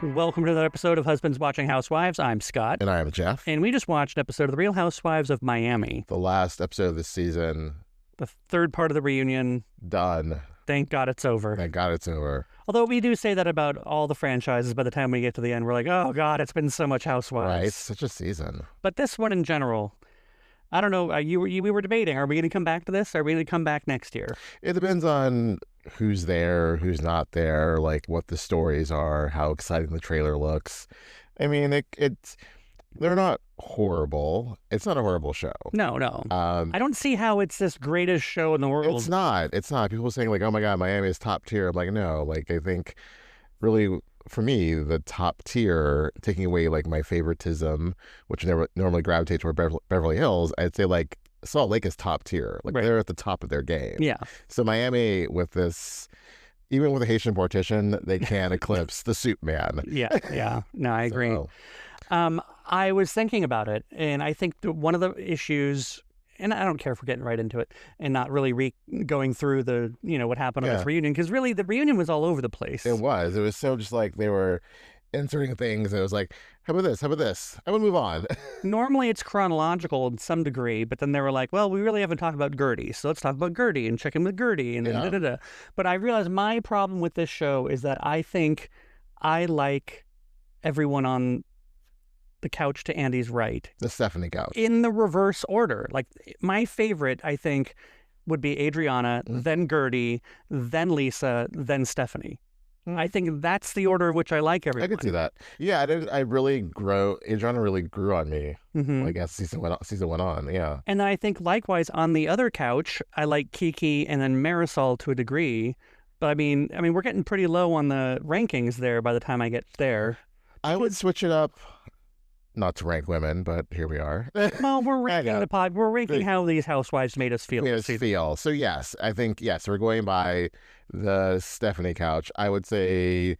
Welcome to another episode of Husbands Watching Housewives. I'm Scott. And I am Jeff. And we just watched an episode of The Real Housewives of Miami. The last episode of the season. The third part of the reunion. Done. Thank God it's over. Thank God it's over. Although we do say that about all the franchises. By the time we get to the end, we're like, oh God, it's been so much Housewives. Right, such a season. But this one in general, I don't know, we were debating, are we going to come back to this? Are we going to come back next year? It depends on who's there, who's not there, like what the stories are, how exciting the trailer looks. I mean, it's they're not horrible. It's not a horrible show. No. I don't see how it's this greatest show in the world. It's not. People saying like, oh my God, Miami is top tier. I'm like, no. Like, I think really for me, the top tier, taking away like my favoritism, which never normally gravitate toward Beverly Hills, I'd say like Salt Lake is top tier. Like, they're at the top of their game. Yeah. So Miami, with this, even with a Haitian partition, they can eclipse the Soup Man. Yeah. No, I agree. I was thinking about it, and I think one of the issues, and I don't care if we're getting right into it and not really going through the, what happened on this reunion, because really the reunion was all over the place. It was so just like they were inserting things, and it was like, how about this? I would move on. Normally it's chronological in some degree, but then they were like, well, we really haven't talked about Guerdy, so let's talk about Guerdy and check in with Guerdy and da-da-da. But I realized my problem with this show is that I think I like everyone on the couch to Andy's right. The Stephanie couch. In the reverse order. Like, my favorite, I think, would be Adriana, then Guerdy, then Lisa, then Stephanie. I think that's the order of which I like everyone. I could see that. Yeah, Adriana really grew on me, I guess, season went on, yeah. And I think likewise on the other couch, I like Kiki and then Marysol to a degree. But I mean, we're getting pretty low on the rankings there by the time I get there. I would switch it up. Not to rank women, but here we are. Well, we're ranking We're ranking how these housewives made us feel. So yes, I think we're going by the Stephanie couch. I would say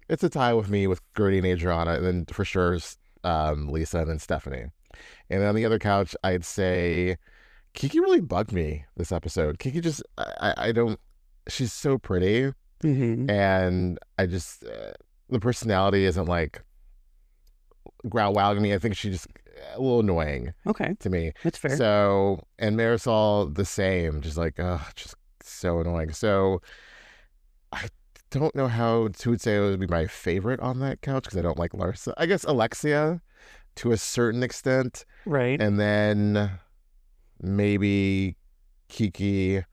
it's a tie with me with Guerdy and Adriana, and then for sure Lisa and then Stephanie. And then on the other couch, I'd say Kiki really bugged me this episode. Kiki just she's so pretty, and I just the personality isn't like wowing me. I think she's just a little annoying. Okay, to me, that's fair. So, and Marysol the same, just like just so annoying. So I don't know how to would say it would be my favorite on that couch because I don't like Larsa. I guess Alexia to a certain extent, right? And then maybe Kiki,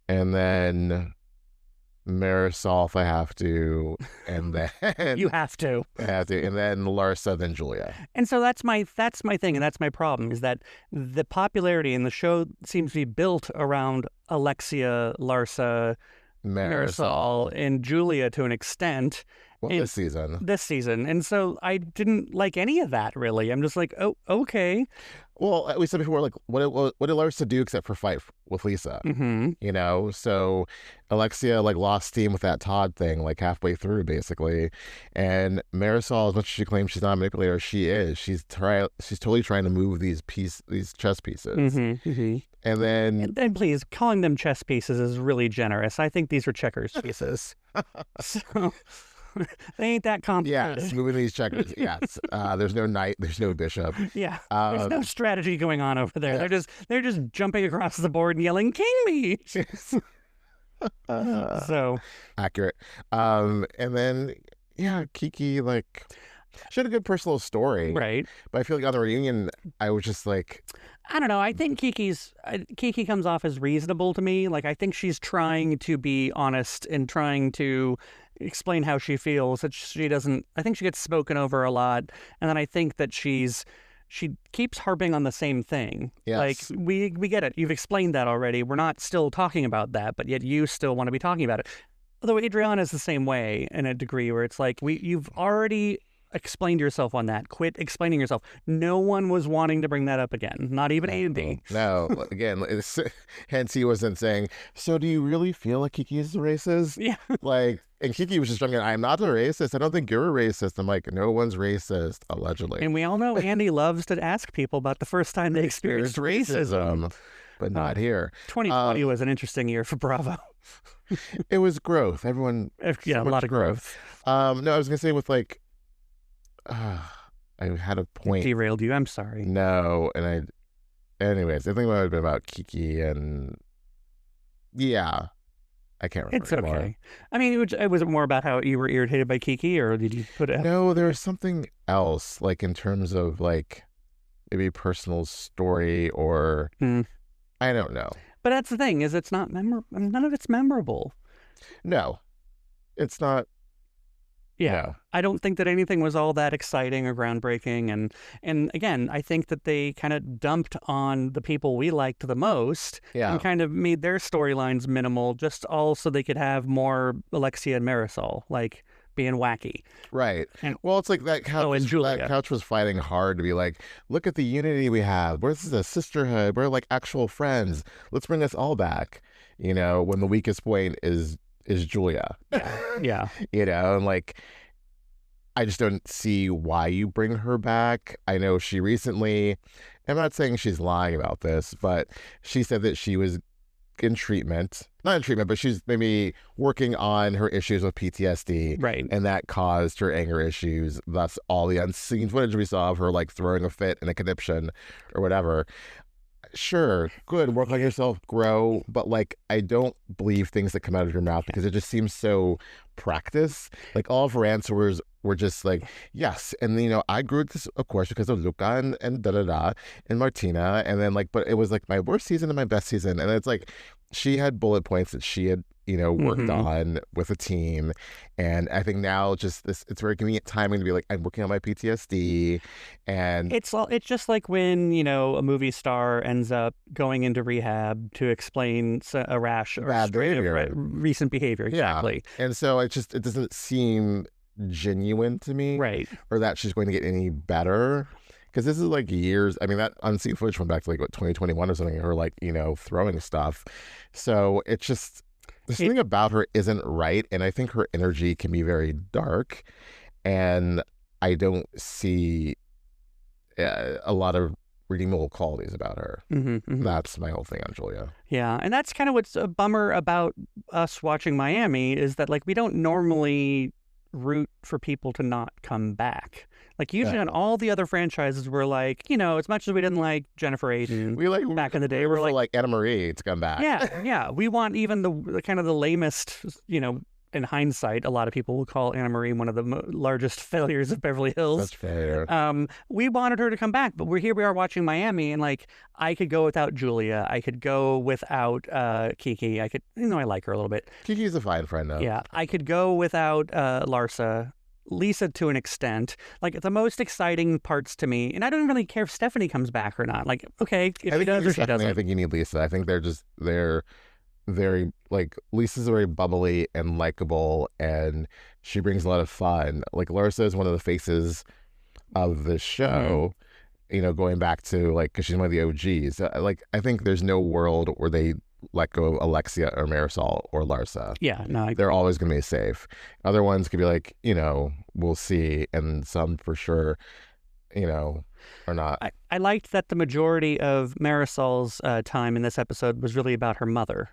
and then Marysol if I have to, and then you have to. I have to, and then Larsa, then Julia. And so that's my thing, and that's my problem, is that the popularity in the show seems to be built around Alexia, Larsa, Marysol, and Julia to an extent. Well, this season. And so I didn't like any of that, really. I'm just like, oh, okay. Well, we said before, like, what did Larsa do except for fight with Lisa? So Alexia, like, lost steam with that Todd thing, like, halfway through, basically. And Marysol, as much as she claims she's not a manipulator, she is. She's totally trying to move these chess pieces. And then... And please, calling them chess pieces is really generous. I think these are checkers pieces. So... They ain't that complicated. Yes, moving these checkers. Yes, there's no knight, there's no bishop. Yeah, there's no strategy going on over there. Yeah. They're just jumping across the board and yelling, "King me!" So accurate. And then Kiki, like, she had a good personal story, right? But I feel like on the reunion, I was just like, I don't know. I think Kiki comes off as reasonable to me. Like, I think she's trying to be honest and trying to explain how she feels. That she doesn't. I think she gets spoken over a lot, and then I think that she keeps harping on the same thing. Yes. Like, we get it. You've explained that already. We're not still talking about that, but yet you still want to be talking about it. Although Adriana is the same way in a degree, where it's like you've already explained yourself on that. Quit explaining yourself. No one was wanting to bring that up again. Not even Andy. No. Again, hence he wasn't saying, so do you really feel like Kiki is a racist? Yeah. Like, and Kiki was just trying to, I'm not a racist. I don't think you're a racist. I'm like, no one's racist, allegedly. And we all know Andy loves to ask people about the first time they experienced racism. But not here. 2020 was an interesting year for Bravo. It was growth. Everyone, a lot of growth. No, I was going to say with like I had a It point. derailed you. I'm sorry. No, anyways, I think it might have been about Kiki and yeah, I can't remember It's anymore. okay. I mean, was it more about how you were irritated by Kiki, or did you put it? No, there was something else, like in terms of like maybe personal story or I don't know. But that's the thing, is it's not memorable. None of it's memorable. No, it's not. Yeah. No. I don't think that anything was all that exciting or groundbreaking. And again, I think that they kind of dumped on the people we liked the most Yeah. and kind of made their storylines minimal, just all so they could have more Alexia and Marysol, like being wacky. Right. And, well, it's like that couch. and Julia. That couch was fighting hard to be like, look at the unity we have. This is a sisterhood. We're like actual friends. Let's bring us all back. You know, when the weakest point is Julia. Yeah. You know, and like, I just don't see why you bring her back. I know she recently, I'm not saying she's lying about this, but she said that she was in treatment, not in treatment, but she's maybe working on her issues with PTSD. Right. And that caused her anger issues. Thus, all the unseen footage we saw of her like throwing a fit in a conniption or whatever. Sure, good, work on yourself, grow, but like I don't believe things that come out of your mouth because it just seems so practice. Like all of her answers were just like, yes, and you know, I grew this, of course, because of Luca and da da da and Martina, and then like, but it was like my worst season and my best season, and it's like she had bullet points that she had, you know, worked on with a team. And I think now just this, it's very convenient timing to be like, I'm working on my PTSD. And it's just like when, you know, a movie star ends up going into rehab to explain a rash or bad behavior. recent behavior. Exactly. Yeah. And so it doesn't seem genuine to me. Right. Or that she's going to get any better. Because this is like years. I mean, that unseen footage went back to like, what, 2021 or something, her like, you know, throwing stuff. So it's just, there's something about her isn't right. And I think her energy can be very dark. And I don't see a lot of redeemable qualities about her. That's my whole thing on Julia. Yeah. And that's kind of what's a bummer about us watching Miami is that like we don't normally root for people to not come back. Like usually on all the other franchises, we're like, you know, as much as we didn't like Jennifer Aiden, we like back in the day, we're like Anna Marie to come back. Yeah. We want even the kind of the lamest, you know, in hindsight, a lot of people will call Anna Marie one of the largest failures of Beverly Hills. That's fair. We wanted her to come back, but we are watching Miami, and like I could go without Julia, I could go without Kiki. I could, you know, I like her a little bit. Kiki's a fine friend, though. Yeah, I could go without Larsa. Lisa to an extent, like the most exciting parts to me, and I don't really care if Stephanie comes back or not. Like, okay, if she does or she doesn't. I think you need Lisa. I think they're very like Lisa's very bubbly and likable, and she brings a lot of fun. Like Larsa is one of the faces of the show. You know, going back to like because she's one of the OGs. Like I think there's no world where they let go of Alexia or Marysol or Larsa. Yeah, no, they're always going to be safe. Other ones could be like, you know, we'll see, and some for sure, you know, are not. I liked that the majority of Marysol's time in this episode was really about her mother,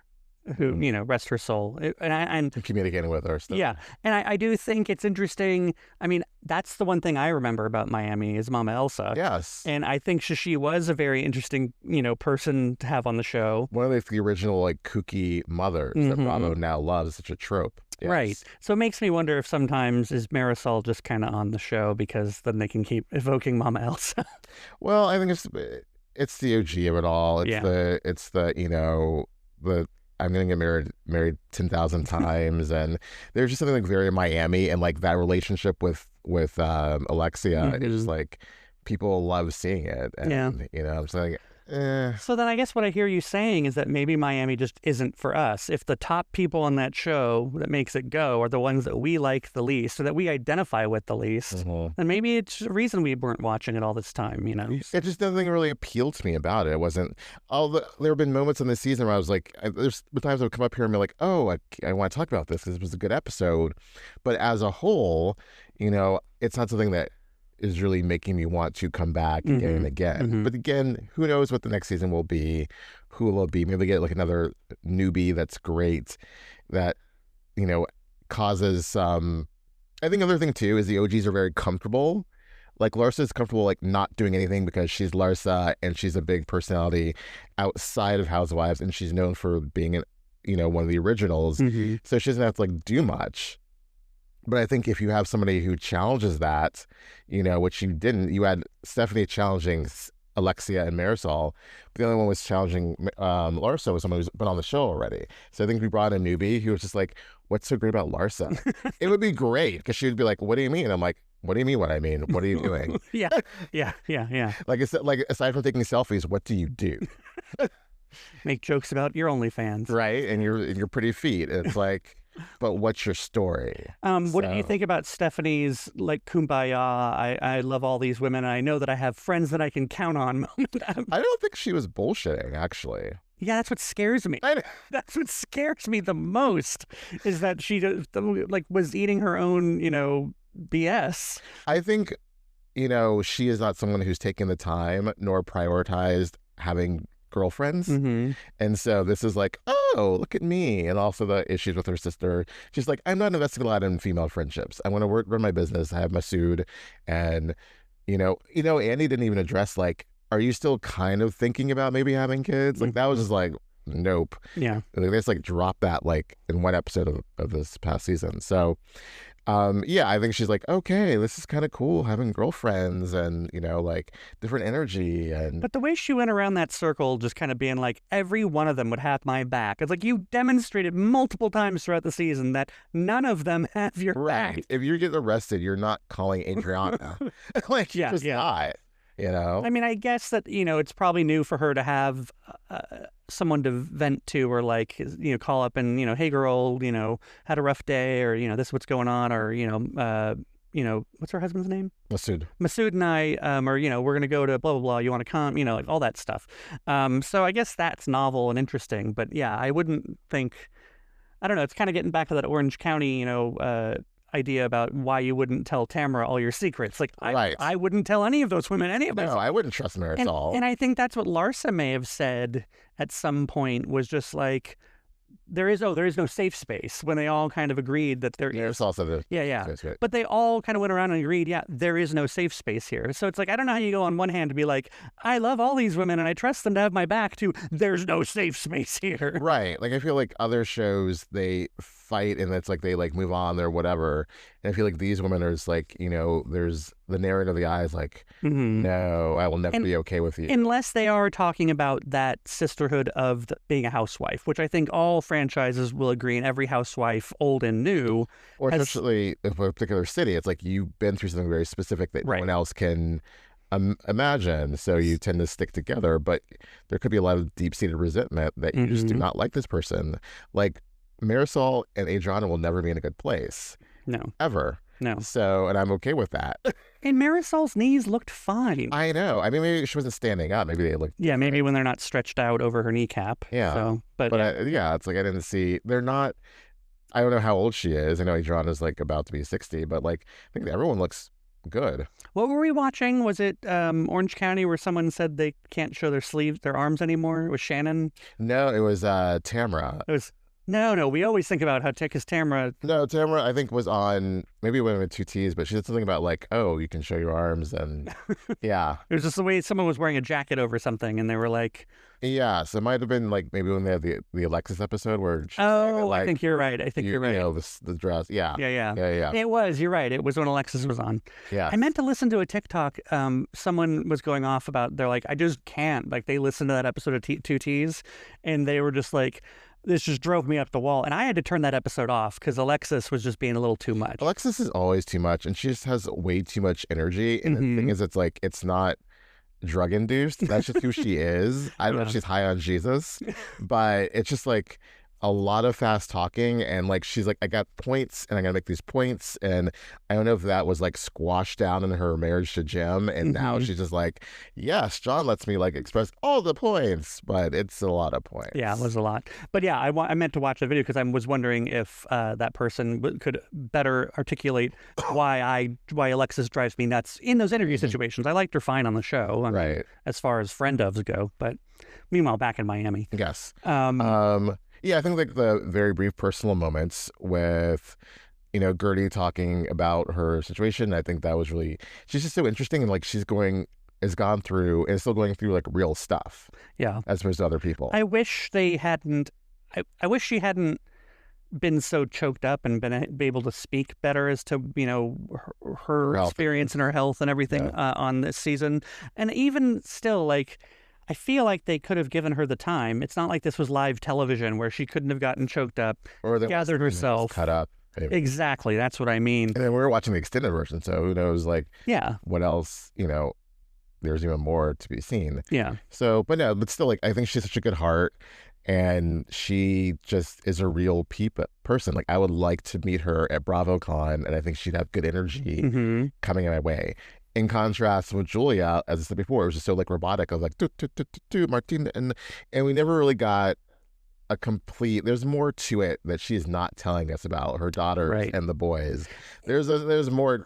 who, you know, rest her soul. And communicating with her stuff. Yeah. And I do think it's interesting. I mean, that's the one thing I remember about Miami is Mama Elsa. Yes. And I think she was a very interesting, you know, person to have on the show. One of the original, like, kooky mothers that Bravo now loves, such a trope. Yes. Right. So it makes me wonder if sometimes is Marysol just kind of on the show because then they can keep evoking Mama Elsa. Well, I think it's the OG of it all. It's the you know, the I'm gonna get married 10,000 times, and there's just something like very Miami, and like that relationship with Alexia is like people love seeing it, and you know, I'm just like. So then I guess what I hear you saying is that maybe Miami just isn't for us. If the top people on that show that makes it go are the ones that we like the least or that we identify with the least, then maybe it's a reason we weren't watching it all this time, you know? It just nothing really appealed to me about it. It wasn't there have been moments in this season where I was like, there's been times I would come up here and be like, oh, I want to talk about this because it was a good episode. But as a whole, you know, it's not something that is really making me want to come back again and again. But again, who knows what the next season will be? Who will it be? Maybe they get like another newbie that's great that, you know, causes I think another thing too is the OGs are very comfortable like Larsa's comfortable like not doing anything because she's Larsa and she's a big personality outside of Housewives, and she's known for being an, one of the originals. Mm-hmm. So she doesn't have to like do much. But I think if you have somebody who challenges that, which you didn't, you had Stephanie challenging Alexia and Marysol. The only one was challenging Larsa was someone who's been on the show already. So I think we brought in a newbie who was just like, what's so great about Larsa? It would be great because she would be like, what do you mean? I'm like, what do you mean what I mean? What are you doing? Yeah. Like aside from taking selfies, what do you do? Make jokes about your OnlyFans. Right. And your pretty feet. And it's like, but what's your story? What do you think about Stephanie's like kumbaya? I love all these women. And I know that I have friends that I can count on moment. I don't think she was bullshitting, actually. Yeah, that's what scares me. That's what scares me the most is that she like was eating her own, BS. I think, she is not someone who's taken the time nor prioritized having girlfriends. Mm-hmm. And so this is like, oh, look at me. And also the issues with her sister. She's like, I'm not investing a lot in female friendships. I want to run my business. I have Masood. And, Andy didn't even address like, are you still kind of thinking about maybe having kids? Like that was just like, nope. Yeah. They just like dropped that like in one episode of this past season. So I think she's like, okay, this is kind of cool having girlfriends and, like different energy. But the way she went around that circle, just kind of being like, every one of them would have my back. It's like you demonstrated multiple times throughout the season that none of them have your back. If you get arrested, you're not calling Adriana. Like, just not. I mean, I guess that, it's probably new for her to have someone to vent to or like, call up and, hey, girl, had a rough day or, this is what's going on or, what's her husband's name? Masood. Masood and I are, we're going to go to blah, blah, blah. You want to come, like all that stuff. So I guess that's novel and interesting. But yeah, I wouldn't think, I don't know, it's kind of getting back to that Orange County, idea about why you wouldn't tell Tamara all your secrets. Like, I wouldn't tell any of those women any of this. No, I wouldn't trust Marysol. And I think that's what Larsa may have said at some point was just like, there is no safe space when they all kind of agreed that there is. Marysol said it. Yeah. But they all kind of went around and agreed, there is no safe space here. So it's like, I don't know how you go on one hand to be like, I love all these women and I trust them to have my back to there's no safe space here. Right. Like I feel like other shows, they fight and it's like they like move on or whatever. And I feel like these women are just like, there's the narrative of the eye is like, no, I will never be okay with you. Unless they are talking about that sisterhood of being a housewife, which I think all franchises will agree, and every housewife, old and new. Or especially if a particular city, it's like you've been through something very specific that no one else can imagine. So you tend to stick together, but there could be a lot of deep-seated resentment that you just do not like this person. Like Marysol and Adriana will never be in a good place. No. Ever. No. So, and I'm okay with that. And Marysol's knees looked fine. I know. I mean, maybe she wasn't standing up. Maybe they looked... Yeah, maybe when they're not stretched out over her kneecap. Yeah. So, but it's like I didn't see... They're not... I don't know how old she is. I know Adriana's like about to be 60, but like I think everyone looks good. What were we watching? Was it Orange County where someone said they can't show their arms anymore? It was Shannon? No, it was Tamara. It was... No, we always think about how because Tamara... No, Tamara, I think, was on, maybe it went with two T's, but she said something about like, oh, you can show your arms and yeah. It was just the way someone was wearing a jacket over something and they were like... Yeah, so it might have been like maybe when they had the Alexis episode where... I think you're right. You're right. The dress. Yeah. Yeah. It was, you're right. It was when Alexis was on. Yeah. I meant to listen to a TikTok. Someone was going off about, they're like, I just can't. Like they listened to that episode of Two T's and they were just like... This just drove me up the wall. And I had to turn that episode off because Alexis was just being a little too much. Alexis is always too much. And she just has way too much energy. And the thing is, it's like, it's not drug induced. That's just who she is. I don't know if she's high on Jesus. But it's just like a lot of fast talking. And like, she's like, I got points and I'm going to make these points. And I don't know if that was like squashed down in her marriage to Jim. And now she's just like, yes, John lets me like express all the points. But it's a lot of points. Yeah, it was a lot. But yeah, I meant to watch the video because I was wondering if that person could better articulate why Alexis drives me nuts in those interview situations. I liked her fine on the show. Right. As far as friend ofs go. But meanwhile, back in Miami. Yes. Yeah, I think like the very brief personal moments with you know, Guerdy talking about her situation. I think that was really, she's just so interesting. And like, has gone through and is still going through like real stuff. Yeah. As opposed to other people. I wish they hadn't, I wish she hadn't been so choked up and be able to speak better as to, you know, her experience and her health and everything on this season. And even still, like, I feel like they could have given her the time. It's not like this was live television where she couldn't have gotten choked up or gathered herself. Cut up. Maybe. Exactly. That's what I mean. And then we were watching the extended version, so who knows, like, what else, you know, there's even more to be seen. Yeah. So, but no, but still, like, I think she's such a good heart, and she just is a real person. Like, I would like to meet her at BravoCon, and I think she'd have good energy coming in my way. In contrast with Julia, as I said before, it was just so like robotic. I was like, Martina, and we never really got a complete. There's more to it that she's not telling us about her daughters and the boys. There's more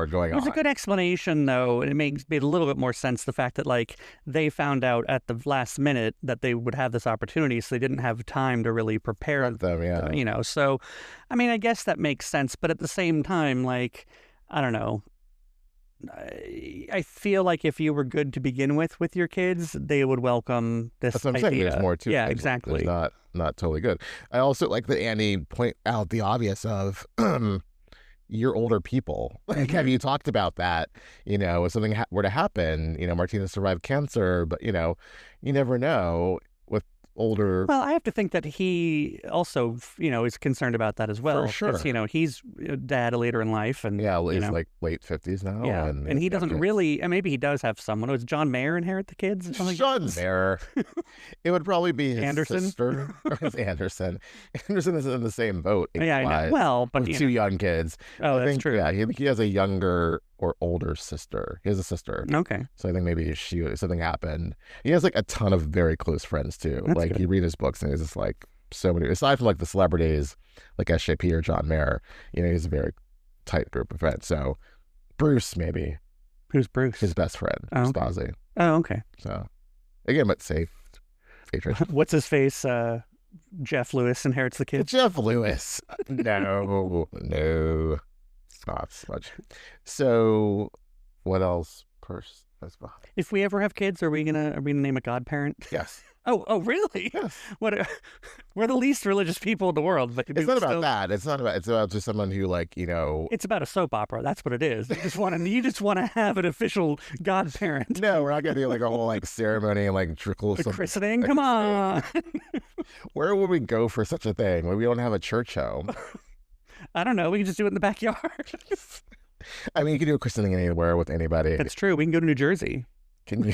going on. There's a good explanation though, and it made a little bit more sense. The fact that like they found out at the last minute that they would have this opportunity, so they didn't have time to really prepare them. Yeah, you know. So, I mean, I guess that makes sense, but at the same time, like, I don't know. I feel like if you were good to begin with your kids, they would welcome this. That's what I'm saying. There's more to it. Yeah, exactly. There's not totally good. I also like that Annie point out the obvious of you're older people. Like, have you talked about that? You know, if something were to happen, you know, Martina survived cancer, but you know, you never know with older. Well, I have to think that he also, you know, is concerned about that as well. For sure. Because, you know, he's a dad later in life. And he's like late 50s now. Yeah, and he doesn't really, and maybe he does have someone. Was John Mayer inherit the kids? John Mayer. It would probably be his Anderson? sister. His Anderson. Anderson is in the same boat. Yeah, I know. Well, but with two young kids. Oh, that's true. Yeah, he has a younger or older sister. He has a sister. Okay. So I think maybe something happened. He has like a ton of very close friends too. That's like good. You read his books and he's just like so many, aside from like the celebrities like SJP or John Mayer, you know, he's a very tight group of friends. So Bruce, maybe. Who's Bruce? His best friend, Stasi. Oh, okay. So again, but safe. What's his face? Jeff Lewis inherits the kids. Jeff Lewis. No. Not so much. So, what else? If we ever have kids, are we gonna name a godparent? Yes. Oh, really? Yes. We're the least religious people in the world, but it's not about that. It's about just someone who, like, you know. It's about a soap opera. That's what it is. You just want to have an official godparent. No, we're not gonna do like a whole like ceremony and like trickle a christening. Come on. Where would we go for such a thing? We don't have a church home. I don't know. We can just do it in the backyard. I mean, you can do a christening anywhere with anybody. That's true. We can go to New Jersey. Can you?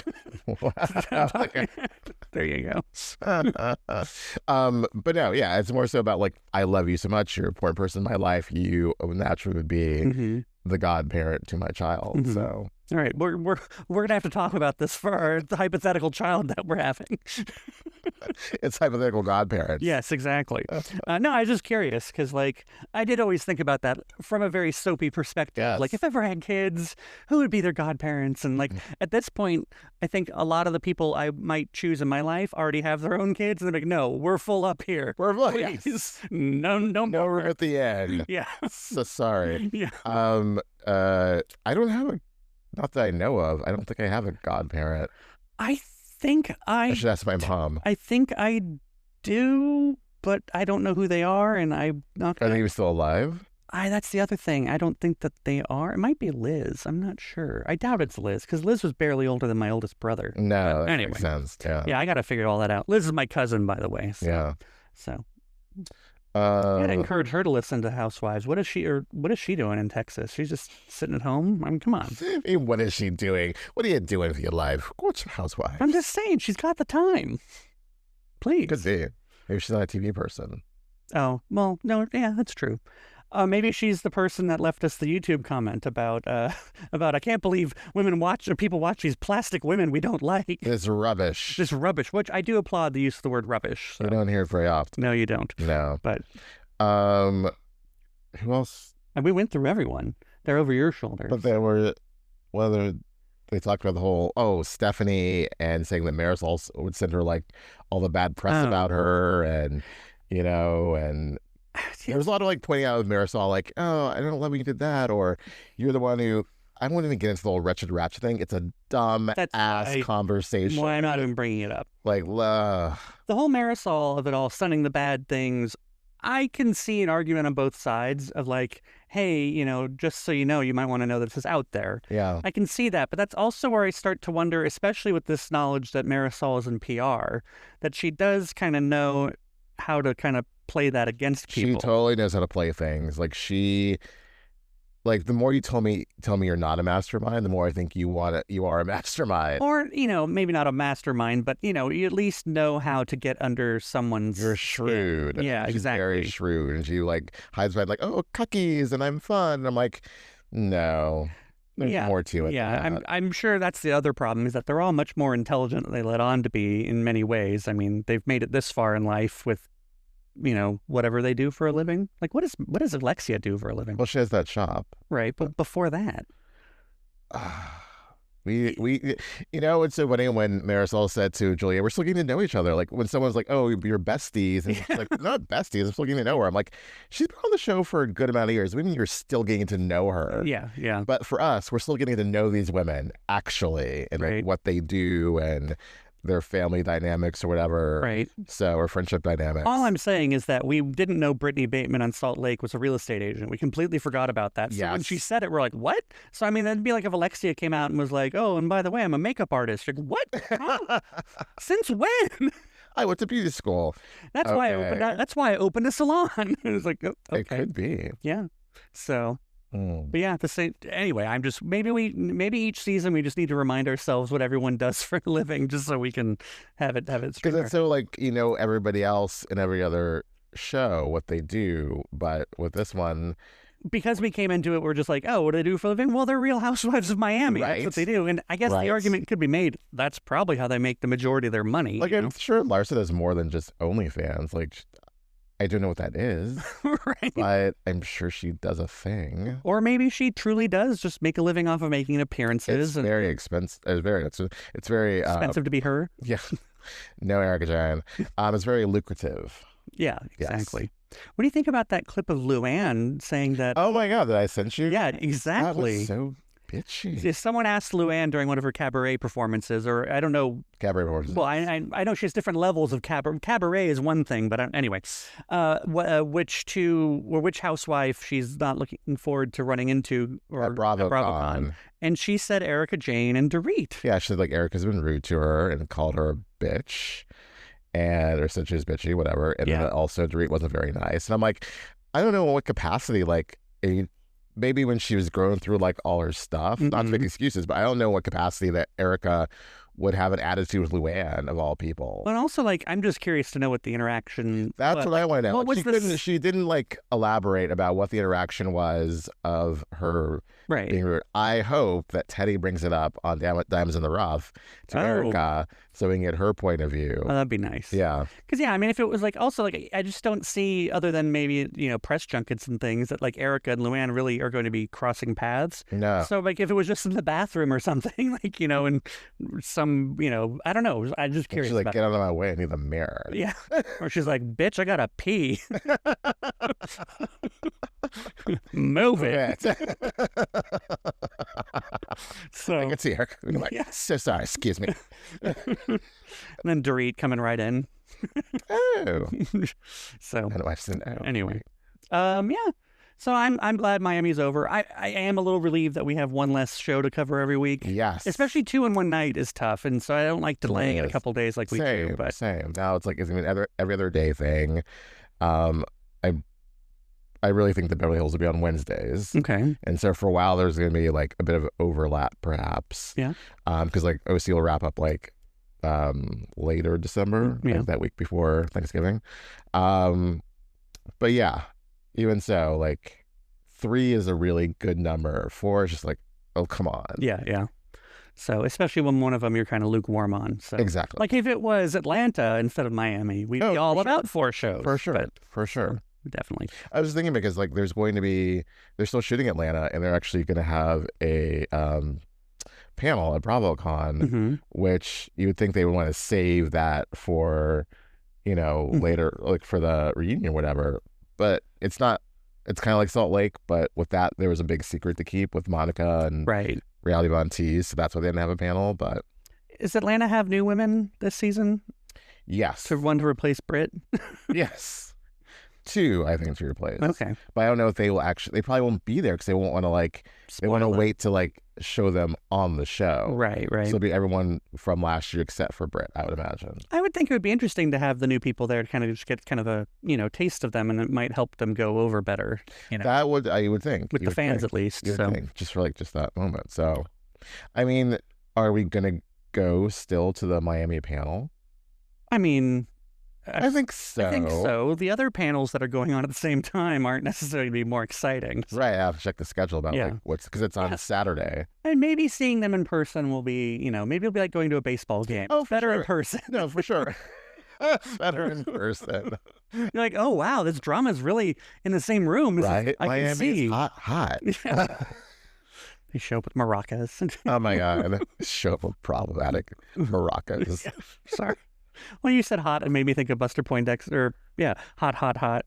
There you go. But no, yeah, it's more so about like, I love you so much. You're an important person in my life. You naturally would be the godparent to my child. So. All right, we're gonna have to talk about this for the hypothetical child that we're having. It's hypothetical godparents. Yes, exactly. No, I was just curious because, like, I did always think about that from a very soapy perspective. Yes. Like, if I ever had kids, who would be their godparents? And like, at this point, I think a lot of the people I might choose in my life already have their own kids, and they're like, "No, we're full up here. We're full. Please, no, we're at the end." Yeah. So sorry. Yeah. I don't have not that I know of. I don't think I have a godparent. I should ask my mom. I think I do, but I don't know who they are, and I'm not. Are they still alive? That's the other thing. I don't think that they are. It might be Liz. I'm not sure. I doubt it's Liz because Liz was barely older than my oldest brother. No, that anyway. makes sense. Yeah. Yeah, I got to figure all that out. Liz is my cousin, by the way. So, yeah. So. I gotta encourage her to listen to Housewives. What is she doing in Texas? She's just sitting at home. I mean, come on. What is she doing? What are you doing with your life? Watch Housewives. I'm just saying, she's got the time. Please. Could be. Maybe she's not a TV person. Oh, well, no, yeah, that's true. Maybe she's the person that left us the YouTube comment about I can't believe people watch these plastic women we don't like. It's rubbish. This rubbish, which I do applaud the use of the word rubbish. So. You don't hear it very often. No, you don't. No. But who else? And we went through everyone. They're over your shoulders. But they were they talked about the whole Stephanie and saying that Marysol would send her like all the bad press about her and you know and There was a lot of like pointing out with Marysol, like, oh, I don't love when you did that, or you're the one who. I won't even get into the whole wretched ratchet thing. It's a dumb ass conversation. Why I'm not even bringing it up. Like, the whole Marysol of it all, stunning the bad things. I can see an argument on both sides of like, hey, you know, just so you know, you might want to know that this is out there. Yeah. I can see that. But that's also where I start to wonder, especially with this knowledge that Marysol is in PR, that she does kind of know how to kind of play that against people. She totally knows how to play things. Like the more you tell me you're not a mastermind, the more I think you are a mastermind. Or, you know, maybe not a mastermind, but, you know, you at least know how to get under someone's You're shrewd. skin. Yeah, She's exactly. very shrewd. And she like hides behind like, oh, cookies and I'm fun. And I'm like, no. There's more to it. Yeah, I'm sure that's the other problem, is that they're all much more intelligent than they let on to be in many ways. I mean, they've made it this far in life with, you know, whatever they do for a living. Like, what does Alexia do for a living? Well, she has that shop. Right, but before that, we you know, it's so funny when Marysol said to Julia, we're still getting to know each other. Like when someone's like, oh, you're besties, and she's like, not besties, I'm still getting to know her. I'm like, she's been on the show for a good amount of years. We mean you're still getting to know her. Yeah. But for us, we're still getting to know these women actually, and like what they do and their family dynamics or whatever. Right. So, or friendship dynamics. All I'm saying is that we didn't know Brittany Bateman on Salt Lake was a real estate agent. We completely forgot about that. So when she said it, we're like, what? So, I mean, that'd be like if Alexia came out and was like, oh, and by the way, I'm a makeup artist. Like, what? Huh? Since when? I went to beauty school. That's why I opened a salon. It was like, oh, okay. It could be. Yeah. So... But yeah, the same. Anyway, I'm just maybe each season we just need to remind ourselves what everyone does for a living, just so we can have it. Because it's so like, you know, everybody else in every other show what they do, but with this one, because we came into it, we're just like, oh, what do they do for a living? Well, they're Real Housewives of Miami. Right. That's what they do. And I guess the argument could be made that's probably how they make the majority of their money. Like, I'm sure Larsa does more than just OnlyFans. Like, I don't know what that is, right? But I'm sure she does a thing. Or maybe she truly does just make a living off of making appearances. It's very expensive. It's very expensive to be her. Yeah. No, Erica Jane. It's very lucrative. Yeah, exactly. Yes. What do you think about that clip of Luann saying that? Oh my God, that I sent you? Yeah, exactly. That was so bitchy. If someone asked Luann during one of her cabaret performances, or I don't know. Cabaret performances. Well, I know she has different levels of cabaret. Cabaret is one thing, but anyway, which housewife she's not looking forward to running into, or at BravoCon. And she said Erica Jane and Dorit. Yeah, she said like Erica's been rude to her and called her a bitch. Or said she was bitchy, whatever. And then also Dorit wasn't very nice. And I'm like, I don't know what capacity, like, maybe when she was going through like all her stuff, not to make excuses, but I don't know what capacity that Erica would have an attitude with Luann of all people. But also, like, I'm just curious to know what the interaction. That's what I want to know. Well, she didn't like elaborate about what the interaction was of her being rude. I hope that Teddy brings it up on Diamonds in the Rough to Erica, so we can get her point of view. Oh, that'd be nice. Yeah. Because I mean, if it was like also like I just don't see, other than maybe press junkets and things, that like Erica and Luann really are going to be crossing paths. No. So like if it was just in the bathroom or something, like and some I don't know. I'm just curious. She's like, get out of my way. I need the mirror. Yeah. Or she's like, bitch, I gotta pee. Move it. So I can see her. I'm like, so sorry. Excuse me. And then Dorit coming right in. Oh. So I didn't know. Anyway, yeah. So I'm glad Miami's over. I am a little relieved that we have one less show to cover every week. Yes. Especially 2 in one night is tough, and so I don't like delaying it a couple days like we do. But same. Now it's like it's an every other day thing. I really think the Beverly Hills will be on Wednesdays. Okay. And so for a while there's going to be like a bit of overlap, perhaps. Yeah. Because like OC will wrap up like later December, like that week before Thanksgiving. But yeah. Even so, like 3 is a really good number. 4 is just like, oh, come on. Yeah. So especially when one of them you're kind of lukewarm on. So exactly. Like if it was Atlanta instead of Miami, we'd be all about 4 shows. For sure. For sure. Definitely. I was thinking because like they're still shooting Atlanta, and they're actually going to have a panel at BravoCon, which you would think they would want to save that for, later, like for the reunion or whatever. but it's not. It's kind of like Salt Lake, but with that, there was a big secret to keep with Monica and Right. Reality Von Tease, so that's why they didn't have a panel. But Does Atlanta have new women this season? yes, To replace Britt? yes, 2 I think to replace. Okay. But I don't know if they will actually. They probably won't be there because they won't want to They want to wait to show them on the show. Right. So it'll be everyone from last year except for Britt, I would imagine. I would think it would be interesting to have the new people there to kind of just get kind of a taste of them, and it might help them go over better. That would you would think with the fans at least. You would think, just for just that moment. So, I mean, are we gonna go still to the Miami panel? I mean, I think so. I think so. The other panels that are going on at the same time aren't necessarily be more exciting. Right. I have to check the schedule about what's because it's on Saturday. And maybe seeing them in person will be, maybe it'll be like going to a baseball game. Oh, better sure. in person. No, for sure. Better in person. You're like, oh wow, this drama is really in the same room. Right. I can see. Hot. They show up with maracas. Oh my God. Show up with problematic maracas. Yeah, sorry. When you said hot, it made me think of Buster Poindexter. Hot. I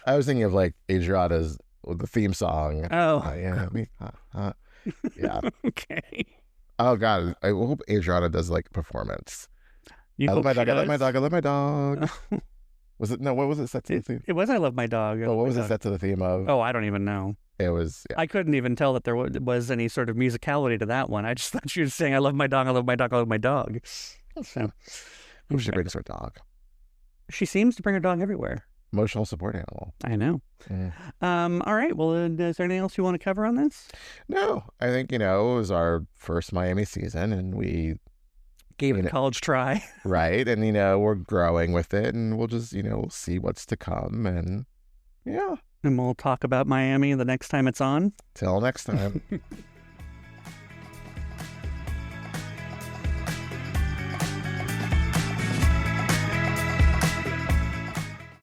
was thinking of Adriana's the theme song. Oh, Miami, hot. Yeah. Okay. Oh God, I hope Adriana does performance. I love my dog. I love my dog. I love my dog. Was it no? What was it set to the theme? It was I Love My Dog. Oh, what was it set to the theme of? Oh, I don't even know. It was. Yeah. I couldn't even tell that there was any sort of musicality to that one. I just thought she was saying, "I love my dog. I love my dog. I love my dog." So. She brings her dog. She seems to bring her dog everywhere. Emotional support animal. I know. All right. Well, is there anything else you want to cover on this? No. I think, it was our first Miami season and we gave it a college try. Right. And, we're growing with it and we'll just, we'll see what's to come. And yeah. And we'll talk about Miami the next time it's on. Till next time.